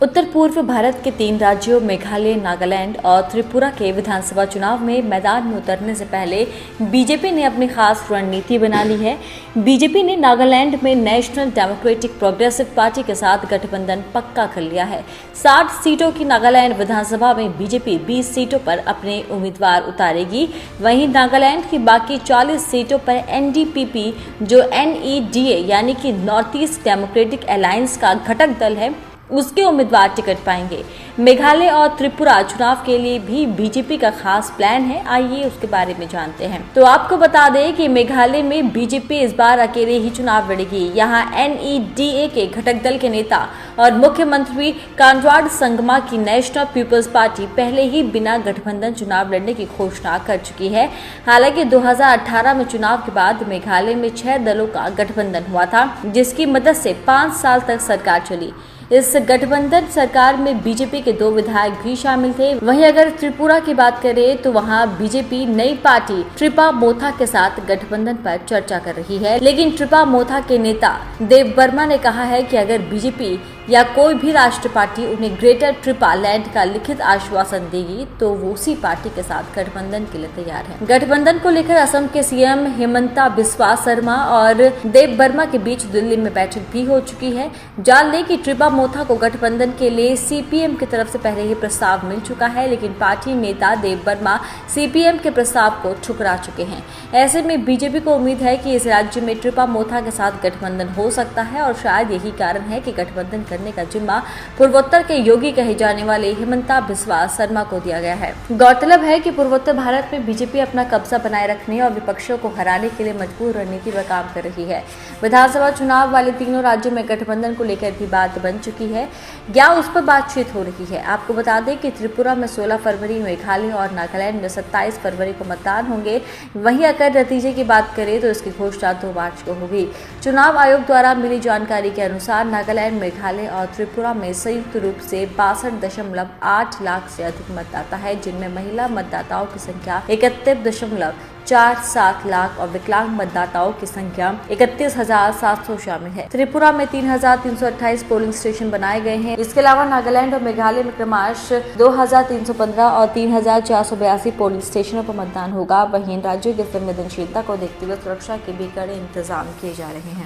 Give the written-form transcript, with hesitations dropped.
उत्तर पूर्व भारत के 3 राज्यों मेघालय, नागालैंड और त्रिपुरा के विधानसभा चुनाव में मैदान में उतरने से पहले बीजेपी ने अपनी खास रणनीति बना ली है। बीजेपी ने नागालैंड में नेशनल डेमोक्रेटिक प्रोग्रेसिव पार्टी के साथ गठबंधन पक्का कर लिया है। 60 सीटों की नागालैंड विधानसभा में बीजेपी 20 सीटों पर अपने उम्मीदवार उतारेगी। वहीं नागालैंड की बाकी 40 सीटों पर एनडीपीपी, जो NEDA यानी कि नॉर्थ ईस्ट डेमोक्रेटिक अलायंस का घटक दल है, उसके उम्मीदवार टिकट पाएंगे। मेघालय और त्रिपुरा चुनाव के लिए भी बीजेपी का खास प्लान है। आइए उसके बारे में जानते हैं। तो आपको बता दें कि मेघालय में बीजेपी इस बार अकेले ही चुनाव लड़ेगी। यहाँ NEDA के घटक दल के नेता और मुख्यमंत्री कॉनराड संगमा की नेशनल पीपल्स पार्टी पहले ही बिना गठबंधन चुनाव लड़ने की घोषणा कर चुकी है। हालांकि 2018 में चुनाव के बाद मेघालय में 6 दलों का गठबंधन हुआ था, जिसकी मदद से 5 साल तक सरकार चली। इस गठबंधन सरकार में बीजेपी के 2 विधायक भी शामिल थे। वहीं अगर त्रिपुरा की बात करें तो वहां बीजेपी नई पार्टी ट्रिपा मोथा के साथ गठबंधन पर चर्चा कर रही है। लेकिन ट्रिपा मोथा के नेता देव वर्मा ने कहा है कि अगर बीजेपी या कोई भी राष्ट्रीय पार्टी उन्हें ग्रेटर ट्रिपा लैंड का लिखित आश्वासन देगी तो वो उसी पार्टी के साथ गठबंधन के लिए तैयार है। गठबंधन को लेकर असम के सीएम हिमंता बिस्वा शर्मा और देव वर्मा के बीच दिल्ली में बैठक भी हो चुकी है। जान लें कि ट्रिपा मोथा को गठबंधन के लिए सीपीएम की तरफ से पहले ही प्रस्ताव मिल चुका है, लेकिन पार्टी नेता देव वर्मा सीपीएम के प्रस्ताव को ठुकरा चुके हैं। ऐसे में बीजेपी को उम्मीद है कि इस राज्य में ट्रिपा मोथा के साथ गठबंधन हो सकता है और शायद यही कारण है कि गठबंधन करने का जिम्मा पूर्वोत्तर के योगी कहे जाने वाले हिमंता बिस्वा शर्मा को दिया गया है। गौरतलब है कि पूर्वोत्तर भारत में बीजेपी अपना कब्जा बनाए रखने और विपक्षों को हराने के लिए मजबूत रणनीति पर काम कर रही है। विधानसभा चुनाव वाले तीनों राज्यों में गठबंधन को लेकर भी बात बन चुकी है या उस पर बातचीत हो रही है। आपको बता दें कि त्रिपुरा में 16 फरवरी, मेघालय और नागालैंड में 27 फरवरी को मतदान होंगे। वहीं अगर नतीजे की बात करें तो इसकी घोषणा 2 मार्च को होगी। चुनाव आयोग द्वारा मिली जानकारी के अनुसार नागालैंड, मेघालय और त्रिपुरा में संयुक्त रूप से 62.8 लाख से अधिक मतदाता है, जिनमें महिला मतदाताओं की संख्या 31.47 लाख और विकलांग मतदाताओं की संख्या 31,700 शामिल है। त्रिपुरा में 3,328 पोलिंग स्टेशन बनाए गए हैं। इसके अलावा नागालैंड और मेघालय में क्रमशः 2,315 और 3,482 पोलिंग स्टेशनों पर मतदान होगा। वहीं इन राज्यों की संवेदनशीलता को देखते हुए सुरक्षा के भी कड़े इंतजाम किए जा रहे हैं।